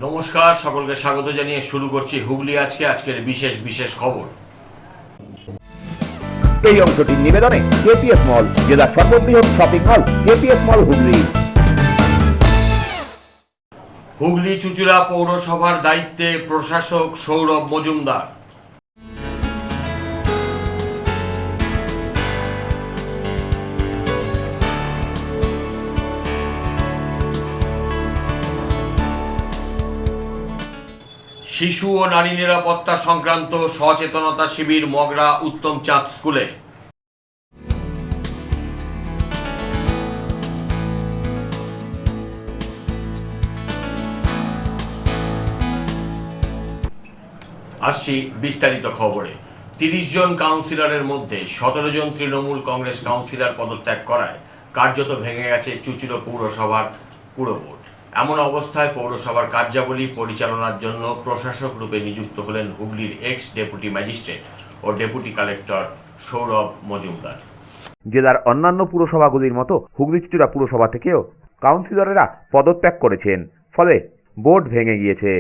নমস্কার, সকলকে স্বাগত জানিয়ে শুরু করছি হুগলি আজকের বিশেষ খবর। এই অংশটির নিবেদনে কেপিএস মল, জেলার সর্ববৃহৎ শপিং মল কেপিএস মল হুগলি। হুগলি চুঁচুড়া পৌরসভার দায়িত্বে প্রশাসক সৌরভ মজুমদার। শিশু ও নারী নিরাপত্তা সংক্রান্ত সচেতনতা শিবির মগরা উত্তম চাঁদ স্কুলে। আসছি বিস্তারিত খবরে। ৩০ জন কাউন্সিলরের মধ্যে ১৭ জন তৃণমূল কংগ্রেস কাউন্সিলর পদত্যাগ করায় কার্যত ভেঙে গেছে চুঁচুড়া পৌরসভার পুরবোর্ড। এমন অবস্থায় পৌরসভার কার্যাবলী পরিচালনার জন্য প্রশাসক রূপে নিযুক্ত হলেন হুগলির এক্স ডেপুটি ম্যাজিস্ট্রেট ও ডেপুটি কালেক্টর সৌরভ মজুমদার। জেলার অন্যান্য পুরসভাগুলির মতো হুগলি চুঁচুড়া পুরসভা থেকেও কাউন্সিলরেরা পদত্যাগ করেছেন, ফলে বোর্ড ভেঙে গিয়েছে।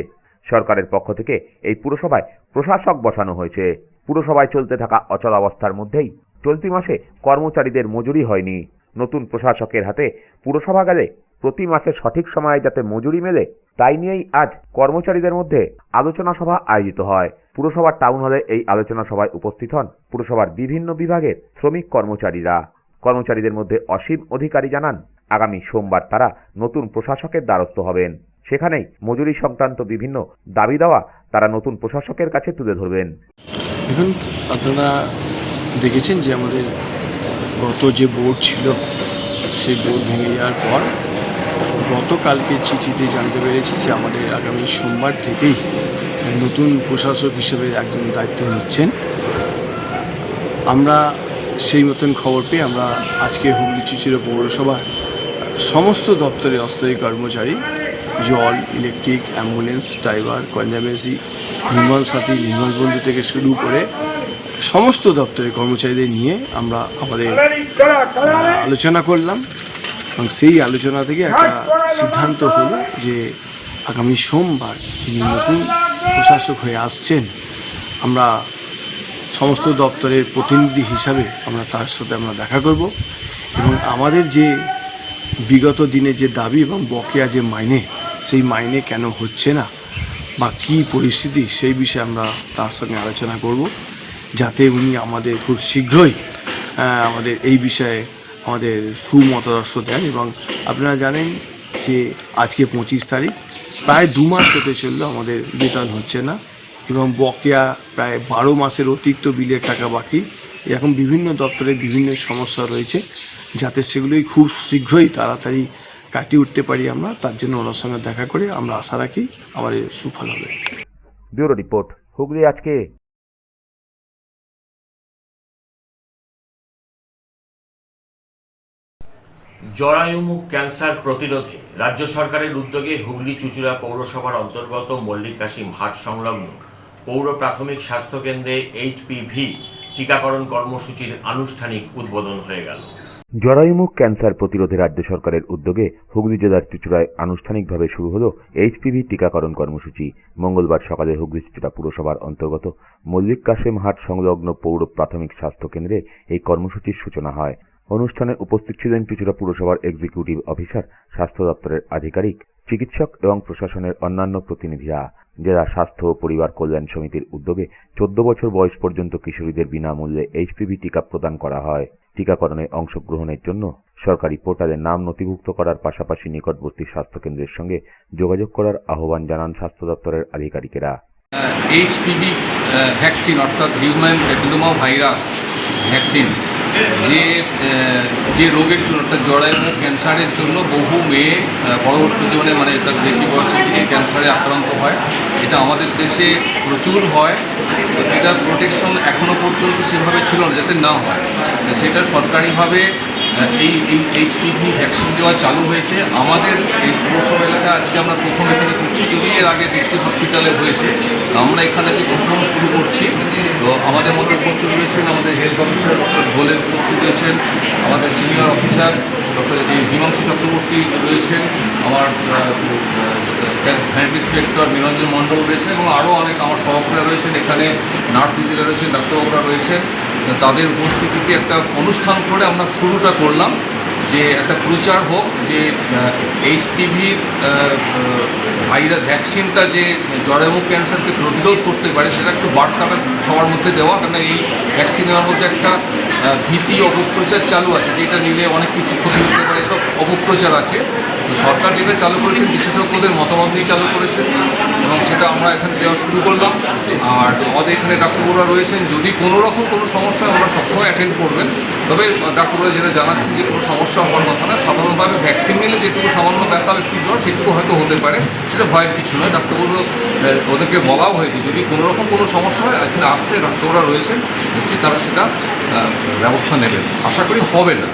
সরকারের পক্ষ থেকে এই পুরসভায় প্রশাসক বসানো হয়েছে। পুরসভায় চলতে থাকা অচলাবস্থার মধ্যেই চলতি মাসে কর্মচারীদের মজুরি হয়নি। নতুন প্রশাসকের হাতে পুরসভা গেলে প্রতি মাসে সঠিক সময়ে যাতে মজুরি মেলে, তাই নিয়েই আজ কর্মচারীদের মধ্যে আলোচনা সভা আয়োজিত হয়। পুরসভার টাউন হলে এই আলোচনা সভায় উপস্থিত হন পুরসভার বিভিন্ন বিভাগের শ্রমিক কর্মচারীরা। কর্মচারীদের মধ্যে অসীম অধিকারী জানান, আগামী সোমবার তারা নতুন প্রশাসকের দ্বারস্থ হবেন। সেখানেই মজুরি সংক্রান্ত বিভিন্ন দাবি দেওয়া তারা নতুন প্রশাসকের কাছে তুলে ধরবেন। এখন আপনারা দেখেছেন যে আমাদের গত যে বোর্ড ছিল সেই বোর্ড ভেঙে যাওয়ার পর গতকালকে চিঠিতে জানতে পেরেছি যে আমাদের আগামী সোমবার থেকেই নতুন প্রশাসক হিসেবে একজন দায়িত্ব নিচ্ছেন। আমরা সেই মতন খবর পেয়ে আমরা আজকে হুগলি চুঁচুড়া পৌরসভার সমস্ত দপ্তরে অস্থায়ী কর্মচারী, জল, ইলেকট্রিক, অ্যাম্বুলেন্স, ড্রাইভার, কনজারভেন্সি, নির্মল সাথী, নির্মল বন্ধু থেকে শুরু করে সমস্ত দপ্তরের কর্মচারীদের নিয়ে আমরা আমাদের আলোচনা করলাম এবং সেই আলোচনা থেকে একটা সিদ্ধান্ত হলো যে আগামী সোমবার যিনি নতুন প্রশাসক হয়ে আসছেন, আমরা সমস্ত দপ্তরের প্রতিনিধি হিসাবে আমরা তার সাথে আমরা দেখা করব এবং আমাদের যে বিগত দিনে যে দাবি এবং বকেয়া যে মাইনে, সেই মাইনে কেন হচ্ছে না বা কী পরিস্থিতি, সেই বিষয়ে আমরা তার সঙ্গে আলোচনা করব, যাতে উনি আমাদের খুব শীঘ্রই আমাদের এই বিষয়ে আমাদের সুমতাদর্শ দেন। এবং আপনারা জানেন যে আজকে 25 তারিখ, প্রায় 2 মাস হতে চললো আমাদের বেতন হচ্ছে না এবং বকেয়া প্রায় 12 মাসের অতিরিক্ত বিলের টাকা বাকি। এরকম বিভিন্ন দপ্তরে বিভিন্ন সমস্যা রয়েছে, যাতে সেগুলোই খুব শীঘ্রই তাড়াতাড়ি কাটিয়ে উঠতে পারি আমরা। তার জন্য ওনার সঙ্গে দেখা করে আমরা আশা রাখি আমাদের সুফল হবে। ব্যুরো রিপোর্ট, হুগলি আজকে। জরায়ুমুখ ক্যান্সার প্রতিরোধে রাজ্য সরকারের উদ্যোগে হুগলি চুঁচুড়া পৌরসভার অন্তর্গত মল্লিক কাশিম হাট সংলগ্ন পৌর প্রাথমিক স্বাস্থ্যকেন্দ্রে HPV টিকাকরণ কর্মসূচির আনুষ্ঠানিক উদ্বোধন হয়ে গেল। জরায়ুমুখ ক্যান্সার প্রতিরোধে রাজ্য সরকারের উদ্যোগে হুগলি জেলার চুঁচুড়ায় আনুষ্ঠানিকভাবে শুরু হলো HPV টিকাকরণ কর্মসূচি। মঙ্গলবার সকালে হুগলি চুঁচুড়া পুরসভার অন্তর্গত মল্লিক কাশিম হাট সংলগ্ন পৌর প্রাথমিক স্বাস্থ্যকেন্দ্রে এই কর্মসূচির সূচনা হয়। অনুষ্ঠানে উপস্থিত ছিলেন চুঁচুড়া পুরসভার এক্সিকিউটিভ অফিসার, স্বাস্থ্য দপ্তরের আধিকারিক, চিকিৎসক এবং প্রশাসনের অন্যান্য প্রতিনিধিরা। জেলা স্বাস্থ্য ও পরিবার কল্যাণ সমিতির উদ্যোগে 14 বছর বয়স পর্যন্ত কিশোরীদের বিনামূল্যে HPV টিকা প্রদান করা হয়। টিকাকরণে অংশগ্রহণের জন্য সরকারি পোর্টালে নাম নথিভুক্ত করার পাশাপাশি নিকটবর্তী স্বাস্থ্যকেন্দ্রের সঙ্গে যোগাযোগ করার আহ্বান জানান স্বাস্থ্য দপ্তরের আধিকারিকেরা। HPV ভ্যাকসিন অর্থাৎ হিউম্যান প্যাপিলোমা ভাইরাস ভ্যাকসিন যে রোগের জন্য অর্থাৎ জরায়ুমুখ ক্যান্সারের জন্য বহু মেয়ে পরবর্তী জীবনে তার বেশি বয়সে থেকে ক্যান্সারে আক্রান্ত হয়। এটা আমাদের দেশে প্রচুর হয়। এটার প্রোটেকশন এখনও পর্যন্ত সেভাবে ছিল না, যাতে না হয় সেটা সরকারিভাবে এই HPV ভ্যাকসিন দেওয়া চালু হয়েছে। আমাদের এই পৌরসভা এলাকা আজকে আমরা প্রথম এখানে করছি, যদি এর আগে ডিস্ট্রিক্ট হসপিটালে হয়েছে। আমরা এখানে প্রথম শুরু করছি। তো আমাদের মধ্যে উপস্থিত রয়েছেন আমাদের হেলথ অফিসার ডক্টর গোলের উপস্থিত রয়েছেন, আমাদের senior officer doctor Himanshu Chakraborty রয়েছেন, আমার সায়েন্স ইন্সপেক্টর নিরঞ্জন মণ্ডল রয়েছেন এবং আরও অনেক আমার সহকর্মীরা রয়েছেন। এখানে নার্স দিদিরা রয়েছেন, ডাক্তারবাবুরা রয়েছেন। তাদের উপস্থিতিতে একটা অনুষ্ঠান করে আমরা শুরুটা করলাম, যে একটা প্রচার হোক যে এইচপিভির ভাইরাস ভ্যাকসিনটা যে জরায়ু ক্যান্সারকে প্রতিরোধ করতে পারে, সেটা একটু বার্তাটা সবার মধ্যে দেওয়া। কারণ এই ভ্যাকসিন নেওয়ার মধ্যে একটা ভীতি অপপ্রচার চালু আছে, যেটা নিলে অনেক কিছু ক্ষতি হতে পারে, এসব অপপ্রচার আছে। তো সরকার যেটা চালু করেছেন বিশেষজ্ঞদের মতামত নিয়ে চালু করেছেন এবং সেটা আমরা এখানে দেওয়া শুরু করলাম। আর আমাদের এখানে ডাক্তারবাবুরা রয়েছেন, যদি কোনো রকম কোনো সমস্যা আমরা সবসময় অ্যাটেন্ড করবেন। তবে ডাক্তারবাবুরা যেটা জানাচ্ছেন যে কোনো সমস্যা হওয়ার কথা না, সাধারণভাবে ভ্যাকসিন নিলে যেটুকু সামান্য ব্যথা একটু জ্বর সেটুকু হয়তো হতে পারে, সেটা ভয়ের কিছু নয়। ডাক্তারবাবু ওদেরকে বলাও হয়েছে যদি কোনো রকম কোনো সমস্যা হয় এখানে আসতে ডাক্তাররা রয়েছেন, নিশ্চয়ই তারা সেটা ব্যবস্থা নেবেন। আশা করি হবে না।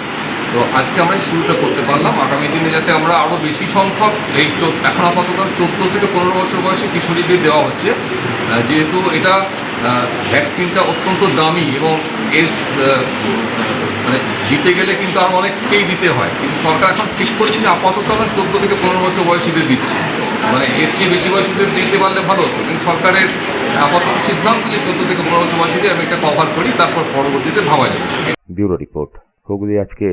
তো আজকে আমরা এই শুরুটা করতে পারলাম। আগামী দিনে যাতে আমরা আরও বেশি সংখ্যক এই এখন আপাতত 14 থেকে 15 বছর বয়সী কিশোরীদের দেওয়া হচ্ছে, যেহেতু এটা ভ্যাকসিনটা অত্যন্ত দামি এবং এর মানে দিতে গেলে কিন্তু আরও অনেককেই দিতে হয়। কিন্তু সরকার এখন ঠিক করেছে যে আপাতত আমরা 14 থেকে 15 বছর বয়সীদের দিচ্ছি, মানে এর চেয়ে বেশি বয়সীদের দিতে পারলে ভালো হতো। কিন্তু সরকারের আপাতত সিদ্ধান্ত যে 14 থেকে 15 বছর বয়সীদের আমি এটা কভার করি, তারপর পরবর্তীতে ভাবা যাবে। ব্যুরো রিপোর্ট, হুগলি আজকে।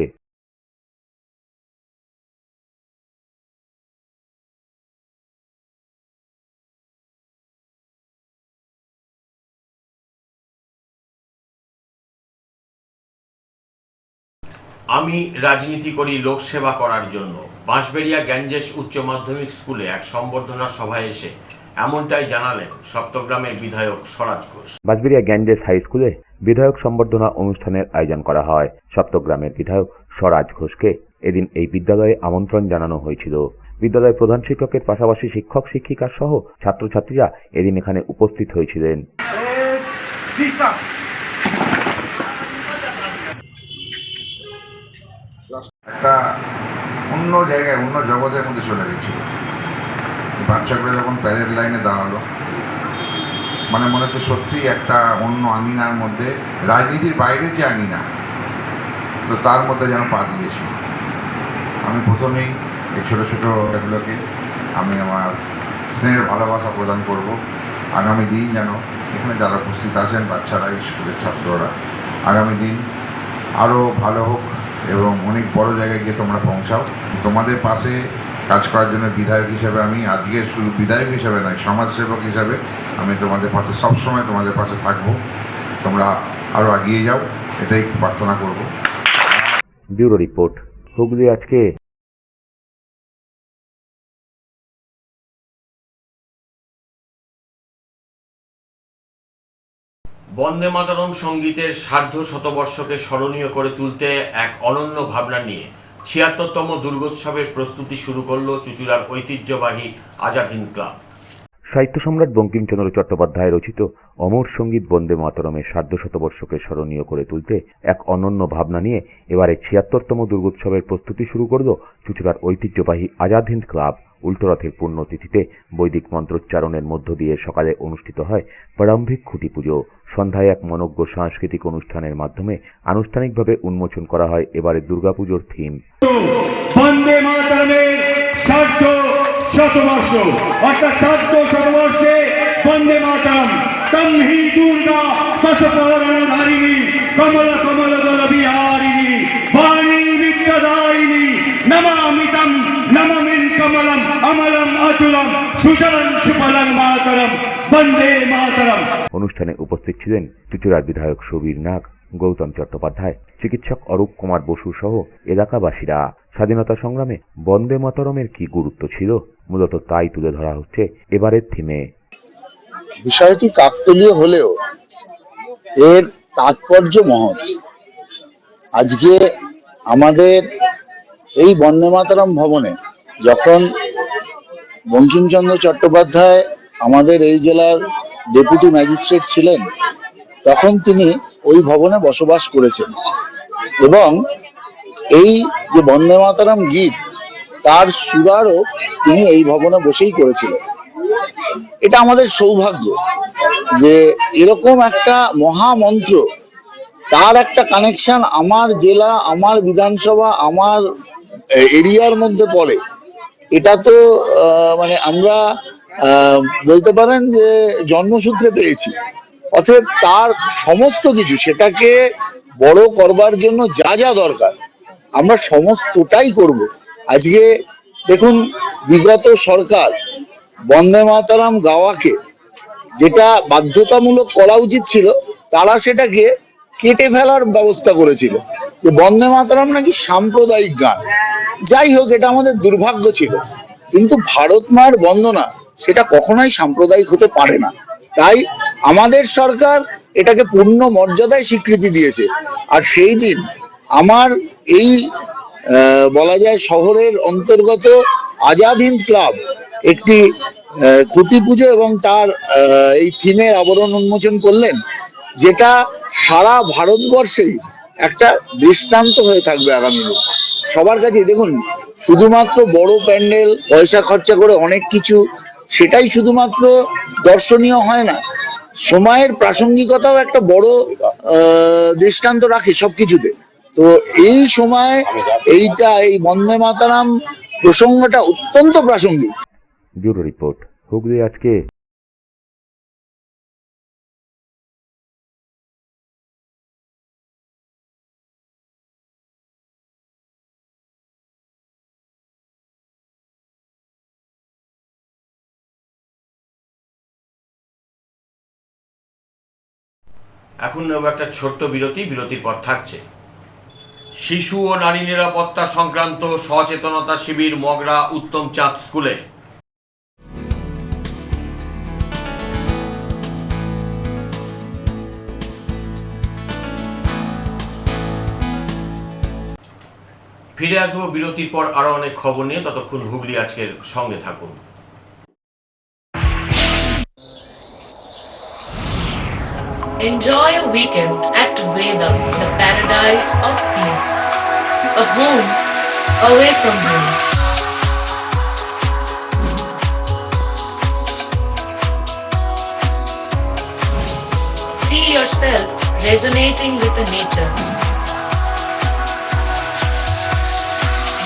আমি রাজনীতি করি লোকসেবা করার জন্য। বাঁশবেড়িয়া গ্যাঞ্জেস উচ্চ মাধ্যমিক স্কুলে এক সম্বর্ধনা সভায় এসে এমনটাই জানালেন সপ্তগ্রামের বিধায়ক স্বরাজ ঘোষ। বাঁশবেড়িয়া গ্যাঞ্জেস হাই স্কুলে বিধায়ক সম্বর্ধনা অনুষ্ঠানের আয়োজন করা হয়। সপ্তগ্রামের বিধায়ক স্বরাজ ঘোষকে এদিন এই বিদ্যালয়ে আমন্ত্রণ জানানো হয়েছিল। বিদ্যালয়ের প্রধান শিক্ষকের পাশাপাশি শিক্ষক শিক্ষিকা সহ ছাত্রছাত্রীরা এদিন এখানে উপস্থিত হয়েছিলেন। একটা অন্য জায়গায় অন্য জগতের মধ্যে চলে গেছিল। বাচ্চাগুলো যখন প্যারেড লাইনে দাঁড়ালো, মানে মনে হচ্ছে সত্যি একটা অন্য আঙিনার মধ্যে, রাজনীতির বাইরের যে আঙিনা, তো তার মধ্যে যেন পা দিয়েছিল। আমি প্রথমেই এই ছোটো ছোটোগুলোকে আমি আমার স্নেহের ভালোবাসা প্রদান করব। আগামী দিন যেন এখানে যারা উপস্থিত আছেন বাচ্চারা, স্কুলের ছাত্ররা, আগামী দিন আরও ভালো হোক এবং অনেক বড় জায়গায় গিয়ে তোমরা পৌঁছাও। তোমাদের পাশে কাজ করার জন্য বিধায়ক হিসেবে আমি আজকে শুধু বিধায়ক হিসেবে নয়, সমাজসেবক হিসেবে আমি তোমাদের পাশে সবসময় তোমাদের পাশে থাকবো। তোমরা আরও এগিয়ে যাও, এটাই প্রার্থনা করব। ব্যুরো রিপোর্ট, হুগলি আজকে। বন্দে মাতরম সঙ্গীতের সার্ধ শতবর্ষকে স্মরণীয় করে তুলতে এক অনন্য ভাবনা নিয়ে ৭৬তম দুর্গোৎসবের প্রস্তুতি শুরু করল চুঁচুড়ার ঐতিহ্যবাহী আজাদ হিন্দ ক্লাব। সাহিত্য সম্রাট বঙ্কিমচন্দ্র চট্টোপাধ্যায় রচিত অমর সঙ্গীত বন্দে মাতরমের সার্ধ শতবর্ষকে স্মরণীয় করে তুলতে এক অনন্য ভাবনা নিয়ে এবারে ৭৬তম দুর্গোৎসবের প্রস্তুতি শুরু করল চুঁচুড়ার ঐতিহ্যবাহী আজাদ হিন্দ ক্লাব। উল্টোরথের পুণ্যতিথিতে বৈদিক মন্ত্রোচ্চারণের মধ্য দিয়ে সকালে অনুষ্ঠিত হয় প্রারম্ভিক খুঁটি পুজো। সন্ধ্যায় এক মনোজ্ঞ সাংস্কৃতিক অনুষ্ঠানের মাধ্যমে আনুষ্ঠানিকভাবে উন্মোচন করা হয় এবারে দুর্গাপুজোর থিম। বন্দে মাতরমের সার্ধ শতবর্ষ, অর্থাৎ সার্ধ শতবর্ষে বন্দে মাতরম তম হি দুর্গা দশপহরণধারিণী কমল কমল দল বিহারিণী বাণী বিদ্যাদায়িনী নমামি তম নমামিন কমলম অমলম অতুলম সুজলম সুফলম মাতরম বন্দে মাতরম। অনুষ্ঠানে উপস্থিত ছিলেন চুঁচুড়ার বিধায়ক সুবীর নাগ, গৌতম চট্টোপাধ্যায়, চিকিৎসক অরূপ কুমার বসু সহ এলাকাবাসীরা। স্বাধীনতা সংগ্রামে বন্দে মাতরমের কি গুরুত্ব ছিল, মূলত তাই তুলে ধরা হচ্ছে এবারের থিমে। বিষয়টি কাকতালীয় হলেও এর তাৎপর্য মহৎ। আজকে আমাদের এই বন্দে মাতরম ভবনে যখন বঙ্কিমচন্দ্র চট্টোপাধ্যায় আমাদের এই জেলার ডেপুটি ম্যাজিস্ট্রেট ছিলেন, তখন তিনি ওই ভবনে বসবাস করেছেন এবং এই যে বন্দে মাতরম গীত তার সুরারও তিনি এই ভবনে বসেই করেছিলেন। এটা আমাদের সৌভাগ্য যে এরকম একটা মহামন্ত্র, তার একটা কানেকশন আমার জেলা, আমার বিধানসভা, আমার এরিয়ার মধ্যে পড়ে। এটা তো মানে আমরা বলতে পারেন যে জন্মসূত্রে পেয়েছি। অতএব তার সমস্ত কিছু, সেটাকে বড় করবার জন্য যা যা দরকার আমরা সমস্তটাই করব। আজকে দেখুন, বিগত সরকার বন্দে মাতরম গাওয়াকে যেটা বাধ্যতামূলক করা উচিত ছিল, তারা সেটাকে কেটে ফেলার ব্যবস্থা করেছিল, যে বন্দে মাতরম নাকি সাম্প্রদায়িক গান। যাই হোক, এটা আমাদের দুর্ভাগ্য ছিল, কিন্তু ভারত মায়ের বন্দনা সেটা কখনোই সাম্প্রদায়িক হতে পারে না। তাই আমাদের সরকার এটাকে পূর্ণ মর্যাদায় স্বীকৃতি দিয়েছে। আর সেই দিন আমার এই বলা যায় শহরের অন্তর্গত আজাদ হিন্দ ক্লাব একটি খুঁটি পুজো এবং তার এই থিমের আবরণ উন্মোচন করলেন, যেটা সারা ভারতবর্ষেই একটা দৃষ্টান্ত হয়ে থাকবে আগামী দিন সবার কাছে। দেখুন, শুধুমাত্র বড় প্যান্ডেল, পয়সা খরচা করে অনেক কিছু, সেটাই শুধুমাত্র দর্শনীয় হয় না, সময়ের প্রাসঙ্গিকতাও একটা বড় দৃষ্টান্ত রাখে সবকিছুতে। তো এই সময় এই বন্দে মাতরম প্রসঙ্গটা অত্যন্ত প্রাসঙ্গিক। ব্যুরো রিপোর্ট, হুগলি আজকে। এখন নেব একটা ছোট্ট বিরতি। বিরতির পর থাকছে শিশু ও নারী নিরাপত্তা সংক্রান্ত সচেতনতা শিবির মগরা উত্তম চাঁদ স্কুলে। ফিরে আসবো বিরতির পর আরো অনেক খবর নিয়ে। ততক্ষণ হুগলি আজকের সঙ্গে থাকুন। Enjoy a weekend at Vedam, the paradise of peace. A home away from home. See yourself resonating with the nature.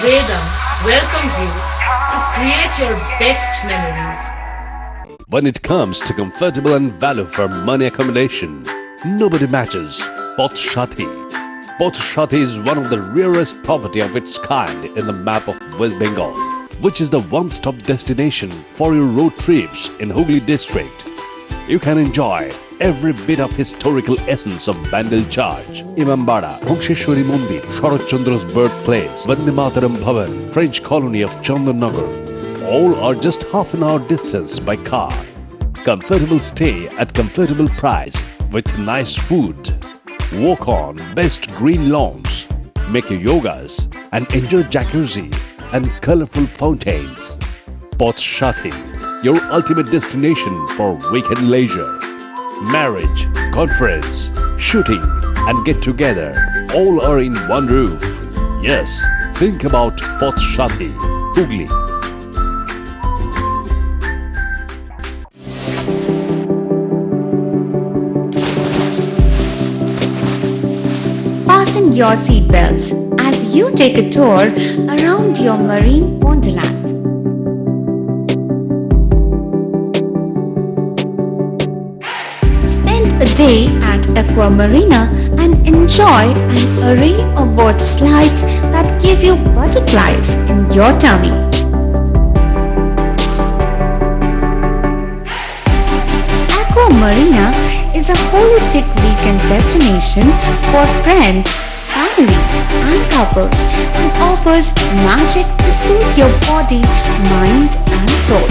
Vedam welcomes you to create your best memories. When it comes to comfortable and value for money accommodation, nobody matches Poth Shati. Poth Shati is one of the rarest property of its kind in the map of West Bengal, which is the one-stop destination for your road trips in Hooghly district. You can enjoy every bit of historical essence of Bandel Church, Imambara, Bhongsheshwari Mandir, Sharat Chandra's birthplace, Vande Mataram Bhavan, French colony of Chandannagar. All are just half an hour distance by car. Comfortable stay at comfortable price with nice food. Walk on best green lawns, make your yogas and enjoy jacuzzi and colorful fountains. Poth Shati, your ultimate destination for weekend leisure. Marriage, conference, shooting and get together all are in one roof. Yes, think about Poth Shati, Hooghly. Fasten your seatbelts as you take a tour around your marine wonderland. Spend a day at Aqua Marina and enjoy an array of water slides that give you butterflies in your tummy. Aqua Marina is a holistic weekend destination for friends, family, and couples and offers magic to soothe your body, mind, and soul.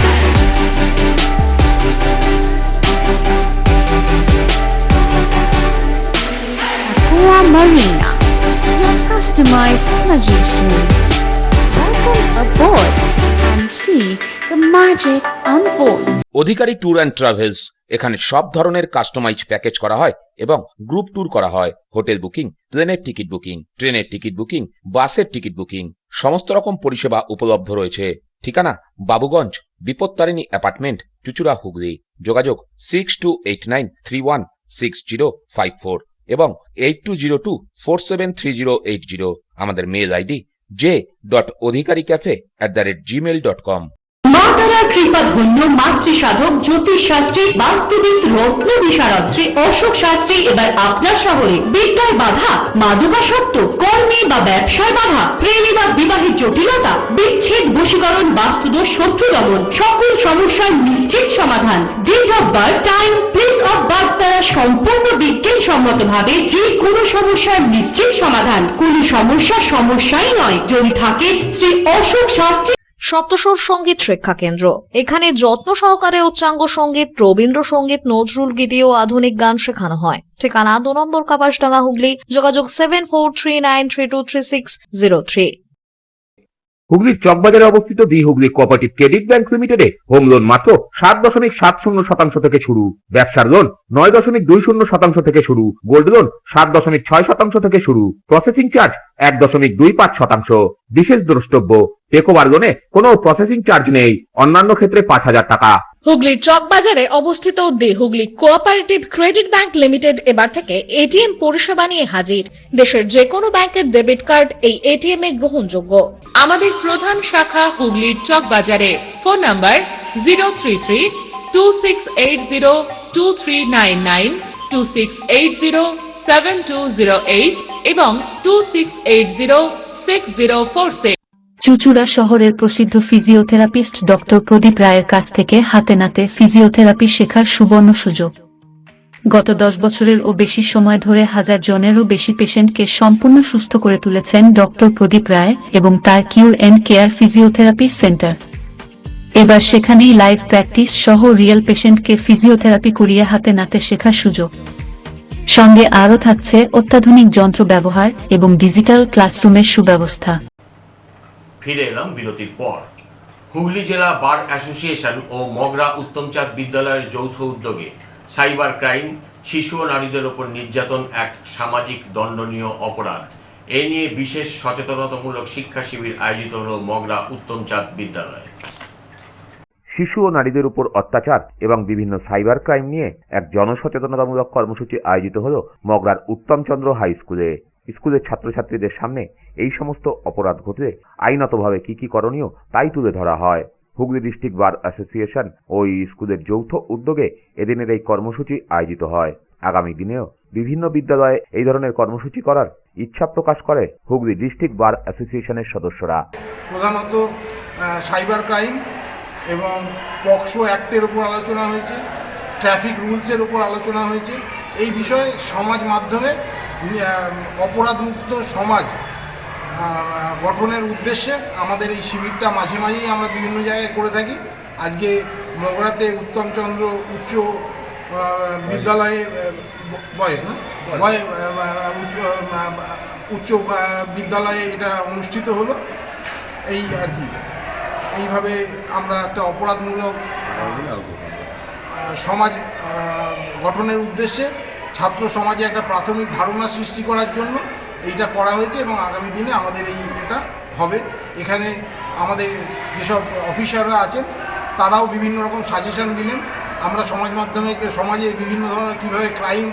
Aqua Marina, your customized magician. Welcome aboard and see the magic unfold. Adhikari tour and travels, এখানে সব ধরনের customise package করা হয় এবং group tour করা হয়। Hotel booking, প্লেনের ticket booking, ট্রেনের টিকিট বুকিং, বাসের টিকিট বুকিং, সমস্ত রকম পরিষেবা উপলব্ধ রয়েছে। ঠিকানা বাবুগঞ্জ বিপত্তারিণী অ্যাপার্টমেন্ট, চুচুড়া, হুগলি। যোগাযোগ 6289316054 এবং 8202473080। আমাদের মেল আইডি j.odhikaricafe@gmail.com। মা তারার কৃপা ধন্য মাতৃ সাধক জ্যোতিষ শাস্ত্রী, বাস্তুবিদ, রত্ন বিশারদ শ্রী অশোক শাস্ত্রী এবার আপনার শহরে। বিদ্যায় বাধা, মাদকাসক্ত, কর্মে বা ব্যবসায় বাধা, প্রেমে বা বিবাহের জটিলতা, বিচ্ছেদ, বশীকরণ, বাস্তুদোষ, শত্রু দমন, সকল সমস্যার নিশ্চিত সমাধান। Date of birth, time, place of birth দ্বারা সম্পূর্ণ বিজ্ঞানসম্মত ভাবে যে কোনো সমস্যার নিশ্চিত সমাধান। কোনো সমস্যাই নয় যদি থাকে শ্রী অশোক শাস্ত্রী। সপ্তস্বর সঙ্গীত শিক্ষা কেন্দ্র। এখানে যত্ন সহকারে উচ্চাঙ্গ সঙ্গীত, রবীন্দ্রসঙ্গীত, নজরুল গীতি ও আধুনিক গান শেখানো হয়। ঠিকানা 2 নম্বর কাপাসডাঙ্গা, হুগলি। যোগাযোগ 7439323603। হুগলির চকবাজারে অবস্থিত the Hooghly cooperative credit bank লিমিটেডে হোম লোন মাত্র 7.70% থেকে শুরু। ব্যবসার লোন 9.20% থেকে শুরু। গোল্ড লোন 7.6% থেকে শুরু। Processing charge 1.25%। বিশেষ দ্রষ্টব্য, টেকওভার লোনে কোনো প্রসেসিং চার্জ নেই। অন্যান্য ক্ষেত্রে 5,000 টাকা। হুগলির চকবাজারে অবস্থিত the Hooghly cooperative credit bank limited এবার থেকে এটিএম পরিষেবা নিয়ে হাজির। দেশের যে কোনো ব্যাংকের ডেবিট কার্ড এই এটিএম এ গ্রহণযোগ্য। আমাদের প্রধান শাখা হুগলির চকবাজারে। ফোন নাম্বার 033-2680-2399, 2680-7208 এবং 2680-6046। চুচুড়া শহরের প্রসিদ্ধ ফিজিওথেরাপিস্ট ডক্টর প্রদীপ রায়ের কাছ থেকে হাতে নাতে ফিজিওথেরাপি শেখার সুবর্ণ সুযোগ। গত 10 বছরের ও বেশি সময় ধরে 1000 জনেরও বেশি পেশেন্টকে সম্পূর্ণ সুস্থ করে তুলেছেন ডক্টর প্রদীপ রায় এবং তার কিউর এন্ড কেয়ার ফিজিওথেরাপি সেন্টার। এবার সেখানেই লাইভ প্র্যাকটিস সহ রিয়েল পেশেন্টকে ফিজিওথেরাপি করিয়ে হাতে নাতে শেখার সুযোগ। সঙ্গে আরও থাকছে অত্যাধুনিক যন্ত্র ব্যবহার এবং ডিজিটাল ক্লাসরুমের সুব্যবস্থা। ফিরে এলাম বিরতির পর। হুগলি জেলা বার অ্যাসোসিয়েশন ও মগরা উত্তমচাঁদ বিদ্যালয়ের যৌথ উদ্যোগে সাইবার ক্রাইম, শিশু ও নারীদের ওপর নির্যাতন এক সামাজিক দণ্ডনীয় অপরাধ, এ নিয়ে বিশেষ সচেতনতামূলক শিক্ষা শিবির আয়োজিত হল মগরা উত্তমচাঁদ বিদ্যালয়ে। শিশু ও নারীদের উপর অত্যাচার এবং বিভিন্ন সাইবার ক্রাইম নিয়ে এক জনসচেতনতামূলক কর্মসূচি আয়োজিত হল মগরার উত্তমচন্দ্র হাই স্কুলে। স্কুলের ছাত্রছাত্রীদের সামনে এই সমস্ত অপরাধ ঘটলে আইনতভাবে কি করণীয় তাই তুলে ধরা হয়। হুগলি ডিস্ট্রিক্ট বার অ্যাসোসিয়েশন ও স্কুলের যৌথ উদ্যোগে এদিনের এই কর্মসূচি আয়োজিত হয়। আগামী দিনেও বিভিন্ন বিদ্যালয়ে এই ধরনের কর্মসূচি করার ইচ্ছা প্রকাশ করে হুগলি ডিস্ট্রিক্ট বার অ্যাসোসিয়েশনের সদস্যরা। প্রধানত সাইবার ক্রাইম এবং পক্সো অ্যাক্টের উপর আলোচনা হয়েছে, ট্রাফিক রুলসের উপর আলোচনা হয়েছে। এই বিষয়ে সমাজ মাধ্যমে অপরাধমুক্ত সমাজ গঠনের উদ্দেশ্যে আমাদের এই শিবিরটা মাঝে মাঝেই আমরা বিভিন্ন জায়গায় করে থাকি। আজকে মগরাতে উত্তমচন্দ্র উচ্চ বিদ্যালয়ে উচ্চ বিদ্যালয়ে এটা অনুষ্ঠিত হলো। এই আর কি, এইভাবে আমরা একটা অপরাধমূলক সমাজ গঠনের উদ্দেশ্যে ছাত্র সমাজে একটা প্রাথমিক ধারণা সৃষ্টি করার জন্য এইটা করা হয়েছে এবং আগামী দিনে আমাদের এটা হবে। এখানে আমাদের যেসব অফিসাররা আছেন তারাও বিভিন্ন রকম সাজেশন দিলেন। আমরা সমাজ মাধ্যমে সমাজে বিভিন্ন ধরনের কীভাবে ক্রাইম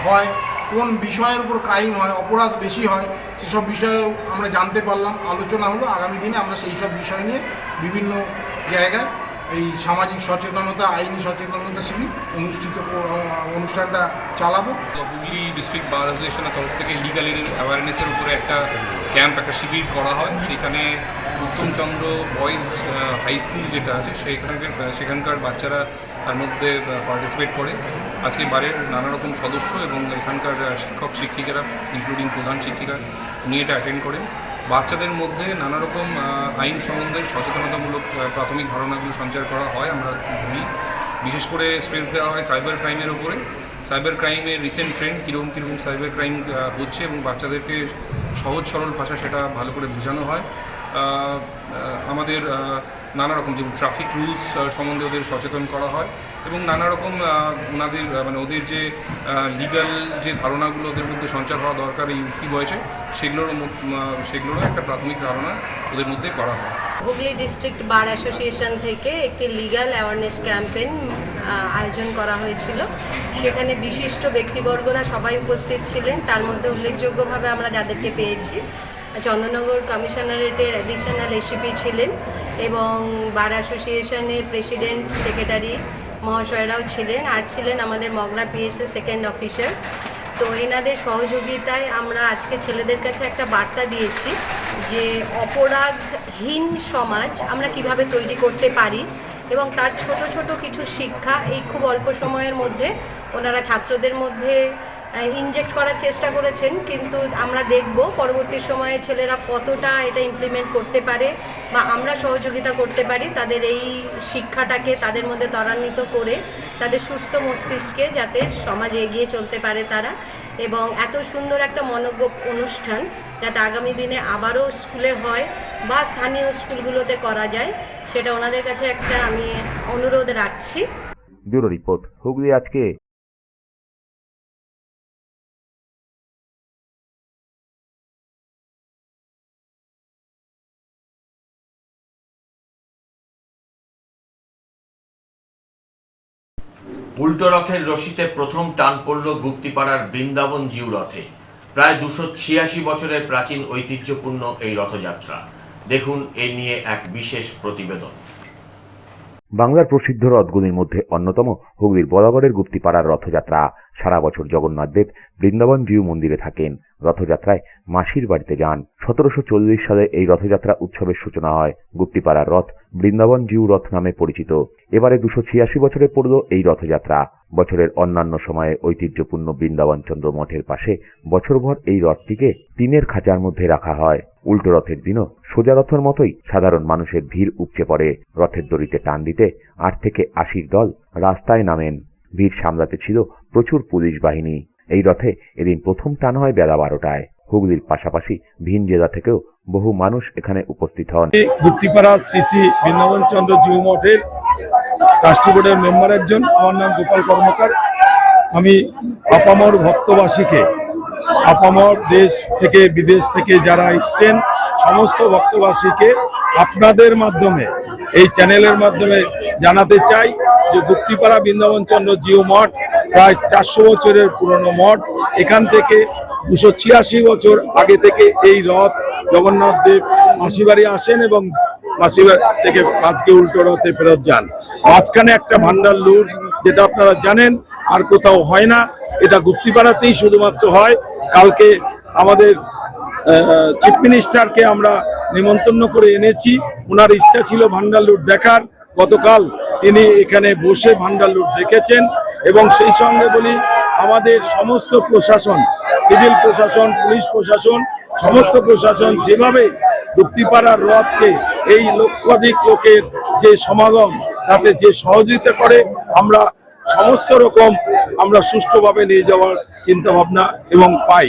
হয়, কোন বিষয়ের উপর ক্রাইম হয়, অপরাধ বেশি হয়, সেসব বিষয়েও আমরা জানতে পারলাম, আলোচনা হলো। আগামী দিনে আমরা সেই সব বিষয় নিয়ে বিভিন্ন জায়গায় এই সামাজিক সচেতনতা, আইনি সচেতনতা শিবির অনুষ্ঠানটা চালাবো। হুগলি ডিস্ট্রিক্ট বার অ্যাসোসিয়েশনের তরফ থেকে লিগাল অ্যাওয়ারনেসের উপরে একটা ক্যাম্প, একটা শিবির করা হয়। সেখানে উত্তমচন্দ্র বয়েজ হাই স্কুল যেটা আছে সেখানকার বাচ্চারা তার মধ্যে পার্টিসিপেট করে। আজকে বারের নানা রকম সদস্য এবং এখানকার শিক্ষক শিক্ষিকারা ইনক্লুডিং প্রধান শিক্ষিকা উনি এটা অ্যাটেন্ড করেন। বাচ্চাদের মধ্যে নানা রকম আইন সম্বন্ধে সচেতনতামূলক প্রাথমিক ধারণাগুলো সঞ্চার করা হয়। আমরা বলি বিশেষ করে স্ট্রেস দেওয়া হয় সাইবার ক্রাইমের ওপরে। সাইবার ক্রাইমের রিসেন্ট ট্রেন্ড কীরকম সাইবার ক্রাইম হচ্ছে এবং বাচ্চাদেরকে সহজ সরল ভাষা সেটা ভালো করে বোঝানো হয়। আমাদের নানা রকম যেমন ট্রাফিক রুলস সম্বন্ধে ওদের সচেতন করা হয় এবং নানা রকম ওনাদের ওদের যে লিগাল যে ধারণাগুলো ওদের মধ্যে সঞ্চার হওয়া দরকার এই উঠতি বয়সে, সেগুলোরও একটা প্রাথমিক ধারণা ওদের মধ্যে করা হয়। হুগলি ডিস্ট্রিক্ট বার অ্যাসোসিয়েশন থেকে একটি লিগ্যাল অ্যাওয়ারনেস ক্যাম্পেইন আয়োজন করা হয়েছিল। সেখানে বিশিষ্ট ব্যক্তিবর্গরা সবাই উপস্থিত ছিলেন। তার মধ্যে উল্লেখযোগ্যভাবে আমরা যাদেরকে পেয়েছি, চন্দননগর কমিশনারেটের অ্যাডিশনাল এসিপি ছিলেন এবং বার অ্যাসোসিয়েশনের প্রেসিডেন্ট, সেক্রেটারি মহাশয়রাও ছিলেন, আর ছিলেন আমাদের মগরা পিএসসি সেকেন্ড অফিসার। তো এনাদের সহযোগিতায় আমরা আজকে ছেলেদের কাছে একটা বার্তা দিয়েছি যে অপরাধহীন সমাজ আমরা কিভাবে তৈরি করতে পারি এবং তার ছোট ছোট কিছু শিক্ষা এই খুব অল্প সময়ের মধ্যে ওনারা ছাত্রদের মধ্যে ইনজেক্ট করার চেষ্টা করেছেন। কিন্তু আমরা দেখব পরবর্তী সময়ে ছেলেরা কতটা এটা ইমপ্লিমেন্ট করতে পারে বা আমরা সহযোগিতা করতে পারি তাদের এই শিক্ষাটাকে তাদের মধ্যে ত্বরান্বিত করে তাদের সুস্থ মস্তিষ্কে যাতে সমাজে এগিয়ে চলতে পারে তারা। এবং এত সুন্দর একটা মনোজ্ঞ অনুষ্ঠান যাতে আগামী দিনে আবারও স্কুলে হয় বা স্থানীয় স্কুলগুলোতে করা যায়, সেটা ওনাদের কাছে একটা আমি অনুরোধ রাখছি। ব্যুরো রিপোর্ট, হুগলি আজকে। উল্টো রথের রশিতে প্রথম টান পড়ল গুপ্তিপাড়ার বৃন্দাবন জিউ রথে। প্রায় 286 বছরের প্রাচীন ঐতিহ্যপূর্ণ এই রথযাত্রা। দেখুন এ নিয়ে এক বিশেষ প্রতিবেদন। বাংলার প্রসিদ্ধ রথগুলির মধ্যে অন্যতম হুগলির বরাবরের গুপ্তিপাড়ার রথযাত্রা। সারা বছর জগন্নাথ দেব বৃন্দাবন জিউ মন্দিরে থাকেন, রথযাত্রায় মাসির বাড়িতে যান। 1740 সালে এই রথযাত্রা উৎসবের সূচনা হয়। গুপ্তিপাড়ার রথ বৃন্দাবন জিউ রথ নামে পরিচিত। এবারে 286 বছরে পড়ল এই রথযাত্রা। বছরের অন্যান্য সময়ে ঐতিহ্যপূর্ণ বৃন্দাবন চন্দ্র মঠের পাশে বছরভর এই রথটিকে টিনের খাঁচার মধ্যে রাখা হয়। উল্টো রথের দিনও সোজা রথের মতোই সাধারণ মানুষের ভিড় উপচে পড়ে। রথের দড়িতে টান দিতে 8 থেকে 80 দল রাস্তায় নামেন। ভিড় সামলাতে ছিল প্রচুর পুলিশ বাহিনী। এই রথে এদিন প্রথম টান হয় বেলা 12টায়। হুগলির পাশাপাশি ভিন জেলা থেকেও বহু মানুষ এখানে উপস্থিত হন। গুপ্তিপাড়া শ্রী বৃন্দাবন চন্দ্র জিউ মঠের ট্রাস্টি বোর্ডের মেম্বার একজন। আমার নাম গোপাল কর্মকার। আমি আপামর ভক্তবাসীকে, আপামর দেশ থেকে বিদেশ থেকে যারা এসছেন সমস্ত ভক্তবাসীকে আপনাদের মাধ্যমে, এই চ্যানেলের মাধ্যমে জানাতে চাই যে গুপ্তিপাড়া বৃন্দাবন চন্দ্র জিউ মঠ প্রায় 400 বছরের পুরনো মঠ। এখান থেকে 286 বছর আগে থেকে এই রথ জগন্নাথ দেব মাসিবাড়ি আসেন এবং মাসিবাড়ি থেকে আজকে উল্টো রথে ফেরত যান। মাঝখানে একটা ভান্ডার লুট, যেটা আপনারা জানেন আর কোথাও হয় না, এটা গুপ্তিপাড়াতেই শুধুমাত্র হয়। কালকে আমাদের চিফ মিনিস্টারকে আমরা নিমন্ত্রণ করে এনেছি। ওনার ইচ্ছা ছিল ভান্ডার লুট দেখার। গতকাল তিনি এখানে বসে ভান্ডার লুট দেখেছেন এবং সেই সঙ্গে বলি আমাদের সমস্ত প্রশাসন, সিভিল প্রশাসন, পুলিশ প্রশাসন, সমস্ত প্রশাসন যেভাবে গুপ্তিপাড়ার রথকে এই লক্ষাধিক লোকের যে সমাগম তাতে যে সহযোগিতা করে, আমরা সমস্ত রকম আমরা সুষ্ঠুভাবে নিয়ে যাওয়ার চিন্তা ভাবনা এবং পাই।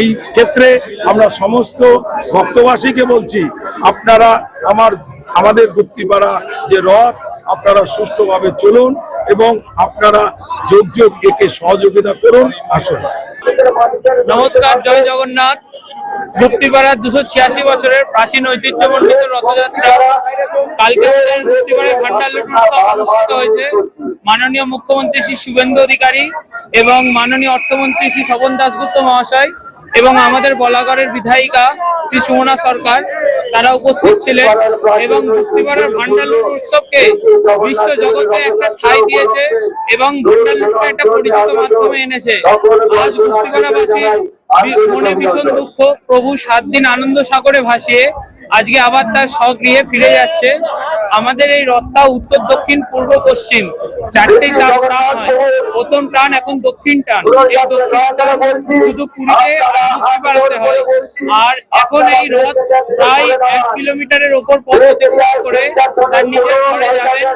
এই ক্ষেত্রে আমরা সমস্ত ভক্তবাসীকে বলছি, আপনারা আমাদের গুপ্তিপাড়া যে রথ আপনারা সুষ্ঠুভাবে চলুন এবং আপনারা যোগ একে সহযোগিতা করুন। আসুন। নমস্কার, জয় জগন্নাথ। গুপ্তিপাড়ার 286 বছরের প্রাচীন ঐতিহ্যমণ্ডিত রথযাত্রা কালকে গুপ্তিপাড়ায় ভান্ডার লুট উৎসব অনুষ্ঠিত হয়েছে। মাননীয় মুখ্যমন্ত্রী শ্রী শুভেন্দু অধিকারী এবং মাননীয় অর্থমন্ত্রী শ্রী শোভন দাশগুপ্ত মহাশয় এবং আমাদের বলাগড়ের বিধায়িকা শ্রী সুমনা সরকার তারা উপস্থিত ছিলেন এবং গুপ্তিপাড়ার ভান্ডার লুট উৎসবকে বিশ্ব জগতে একটা ঠাঁই দিয়েছে এবং ভান্ডার লুটকে একটা পরিচিত মাধ্যমে এনেছে। আজ গুপ্তিপাড়াবাসীর মনে ভীষণ দুঃখ, প্রভু 7 দিন আনন্দ সাগরে ভাসিয়ে আজকে আবার তার স্বগৃহে ফিরে যাচ্ছে। আমাদের এই রথটা উত্তর, দক্ষিণ, পূর্ব, পশ্চিম 4টি টান হয়। প্রথম টান এখন দক্ষিণ টান। এই দক্ষিণ টান শুধু পুরীতে গুপ্তিপাড়াতে হয়। আর এখন এই রথ প্রায় 1 কিলোমিটারের ওপর পথ অতিক্রম করে তার নিচে পড়ে যাবেন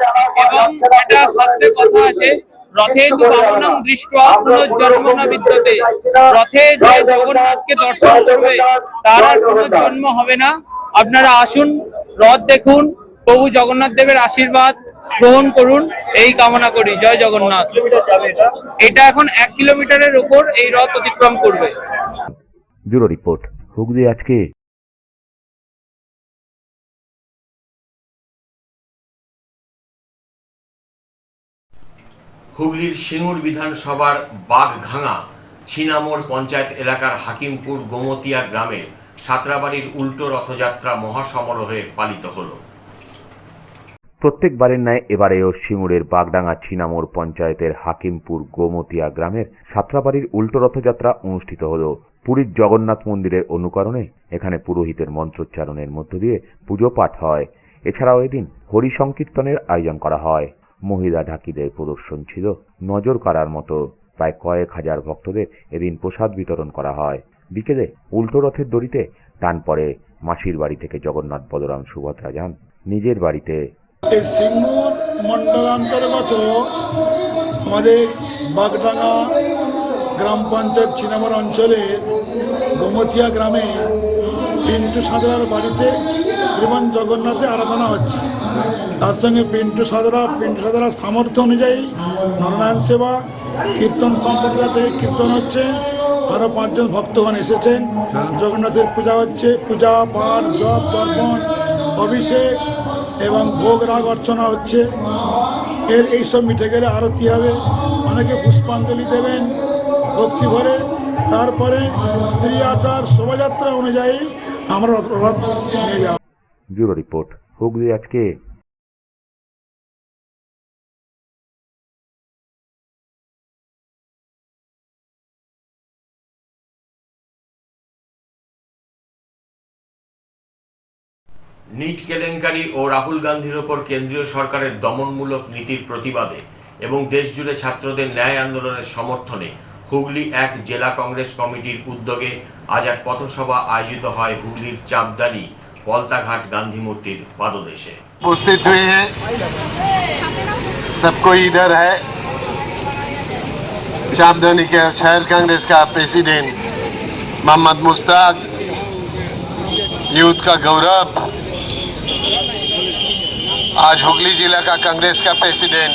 এবং একটা শাস্ত্রে কথা আছে, রথে তু বামনং দৃष्ट्वा পুনর্জন্ম ন বিদ্যতে। রথে যে জগন্নাথকে দর্শন করবে তার আর পুনর্জন্ম হবে না। আপনারা আসুন, রথ দেখুন, প্রভু জগন্নাথ দেবের আশীর্বাদ গ্রহণ করুন, এই কামনা করি। জয় জগন্নাথ। এটা এখন 1 কিলোমিটারের উপর এই রথ অতিক্রম করবে। ব্যুরো রিপোর্ট, হুগলি আজকে। হুগলির সিঙ্গুর বিধানসভার বাগঘাঙা ছিনামোড় পঞ্চায়েত এলাকার হাকিমপুর গোমতিয়া গ্রামের সাঁতরাবাড়ির উল্টো রথযাত্রা মহাসমারোহে পালিত হল। প্রত্যেকবারের ন্যায় এবারেও সিঙ্গুরের বাগডাঙ্গা ছিনামোড় পঞ্চায়েতের হাকিমপুর গোমতিয়া গ্রামের সাঁতরাবাড়ির উল্টো রথযাত্রা অনুষ্ঠিত হল। পুরীর জগন্নাথ মন্দিরের অনুকরণে এখানে পুরোহিতের মন্ত্রোচ্চারণের মধ্য দিয়ে পুজো পাঠ হয়। এছাড়াও এদিন হরি সংকীর্তনের আয়োজন করা হয়। মহিলা ঢাকিদের প্রদর্শন ছিল নজর কাড়ার মতো। প্রায় কয়েক হাজার ভক্তদের এদিন প্রসাদ বিতরণ করা হয়। বিকেলে উল্টো রথের দড়িতে টান পড়ে। মাসির বাড়ি থেকে জগন্নাথ বলরাম সুভদ্রা যান নিজের বাড়িতে। এই সিঙ্গুর মন্ডলান্তর্গত আমাদের বাগডাঙ্গা গ্রাম পঞ্চায়েত ছিনামোড় অঞ্চলের গোমতিয়া গ্রামে পিন্টু সাঁতরার বাড়িতে শ্রীমান জগন্নাথের আরাধনা হচ্ছে। তার সঙ্গে পিন্টু সাঁতরার সামর্থ্য অনুযায়ী নরনারায়ণ সেবা কীর্তন সম্প্রদায় থেকে কীর্তন হচ্ছে। আরও 5 জন ভক্তগণ এসেছেন। জগন্নাথের পূজা হচ্ছে। পূজা পাঠ জপ তর্পণ অভিষেক এবং ভোগ রাগ অর্চনা হচ্ছে। এইসব মিটে গেলে আরতি হবে। অনেকে পুষ্পাঞ্জলি দেবেন ভক্তি ভরে। তারপরে স্ত্রী আচার শোভাযাত্রা অনুযায়ী আমরা রথ নিয়ে যাব। ব্যুরো রিপোর্ট, হুগলি আজকে। নিট কেলেঙ্কারি ও রাহুল গান্ধীর ওপর কেন্দ্রীয় সরকারের দমনমূলক নীতির প্রতিবাদে এবং দেশজুড়ে ছাত্রদের ন্যায় আন্দোলনের সমর্থনে হুগলি 1 জেলা কংগ্রেস কমিটির উদ্যোগে আজ এক পথসভা আয়োজিত হয় হুগলির চাপদানি পলতাঘাট গান্ধী মূর্তির পাদদেশে। उपस्थित हुए हैं सबको इधर है चापदानी के शहर कांग्रेस का प्रेसिडेंट मोहम्मद मुश्ताक, यूथ का गौरव, आज हुगली जिला का कांग्रेस का प्रेसिडेंट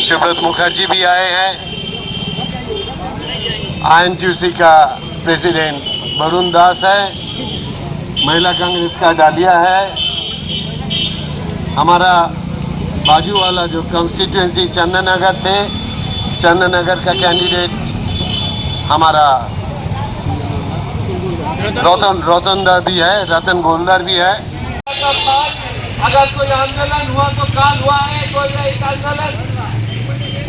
सुब्रत मुखर्जी भी आए हैं, INTUC का प्रेसिडेंट वरुण दास है, महिला कांग्रेस का डालिया है, हमारा बाजू वाला जो कॉन्स्टिट्यूएंसी चंदननगर थे, चंदननगर का कैंडिडेट हमारा रतनदार भी है, रतन गोलदार भी है। अगर कोई आंदोलन हुआ तो काल हुआ है, कोई एक आंदोलन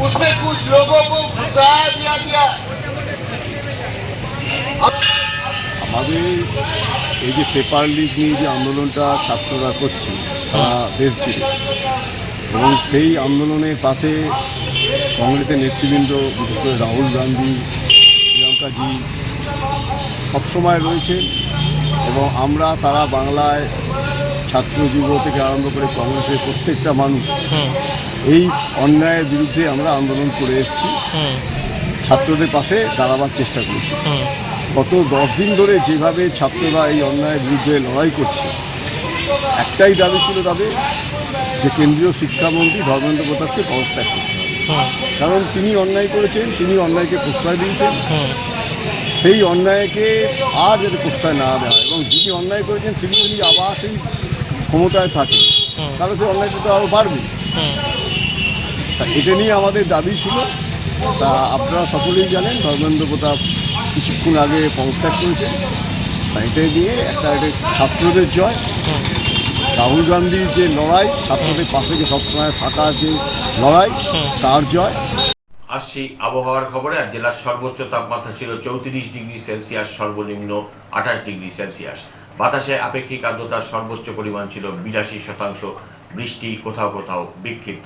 उसमें कुछ लोगों को घुसाया दिया। আমাদের এই যে পেপার লিক নিয়ে যে আন্দোলনটা ছাত্ররা করছে সারা দেশ জুড়ে, এবং সেই আন্দোলনের পাশে কংগ্রেসের নেতৃবৃন্দ বিশেষ করে রাহুল গান্ধী, প্রিয়াঙ্কাজি সবসময় রয়েছেন। এবং আমরা সারা বাংলায় ছাত্র যুব থেকে আরম্ভ করে কংগ্রেসের প্রত্যেকটা মানুষ এই অন্যায়ের বিরুদ্ধে আমরা আন্দোলন করে এসেছি, ছাত্রদের পাশে দাঁড়াবার চেষ্টা করেছি। গত 10 দিন ধরে যেভাবে ছাত্ররা এই অন্যায়ের বিরুদ্ধে লড়াই করছে, একটাই দাবি ছিল তাদের যে কেন্দ্রীয় শিক্ষামন্ত্রী ধর্মেন্দ্র প্রতাপকে পদত্যাগ করতে হবে। কারণ তিনি অন্যায় করেছেন, তিনি অন্যায়কে প্রশ্রয় দিয়েছেন। সেই অন্যায়কে আর যাতে প্রশ্রয় না দেওয়া, এবং যিনি অন্যায় করেছেন তিনি যদি আবার সেই ক্ষমতায় থাকে তাহলে সেই অন্যায়টা তো আরও বাড়বে। তা এটা নিয়ে আমাদের দাবি ছিল। তা আপনারা সকলেই জানেন ধর্মেন্দ্র প্রতাপ কিছুক্ষণ আগে পদত্যাগ করেছেন। তা এটা নিয়ে একটা ছাত্রদের জয়, রাহুল গান্ধীর যে লড়াই, ছাত্রদের পাশে যে সবসময় থাকার যে লড়াই, তার জয়। আসছি আবহাওয়ার খবরে। আর জেলার সর্বোচ্চ তাপমাত্রা ছিল 34 ডিগ্রি সেলসিয়াস, সর্বনিম্ন 28 ডিগ্রি সেলসিয়াস। বাতাসে আপেক্ষিক আর্দ্রতার সর্বোচ্চ পরিমাণ ছিল 82%। বৃষ্টি কোথাও কোথাও বিক্ষিপ্ত।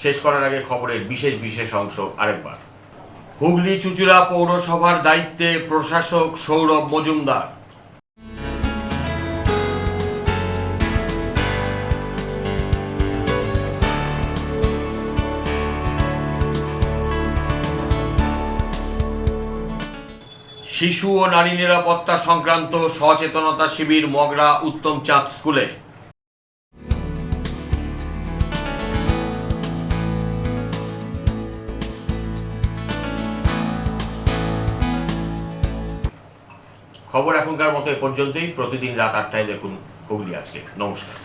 শেষ করার আগে খবরের বিশেষ অংশ আরেকবার। হুগলি চুঁচুড়া পৌরসভার দায়িত্বে প্রশাসক সৌরভ মজুমদার। শিশু ও নারী নিরাপত্তা সংক্রান্ত সচেতনতা শিবির মগরা উত্তম চাঁদ স্কুলে। খবর এখনকার মতো এ পর্যন্তই। প্রতিদিন রাত 8টায় দেখুন হুগলি আজকে। নমস্কার।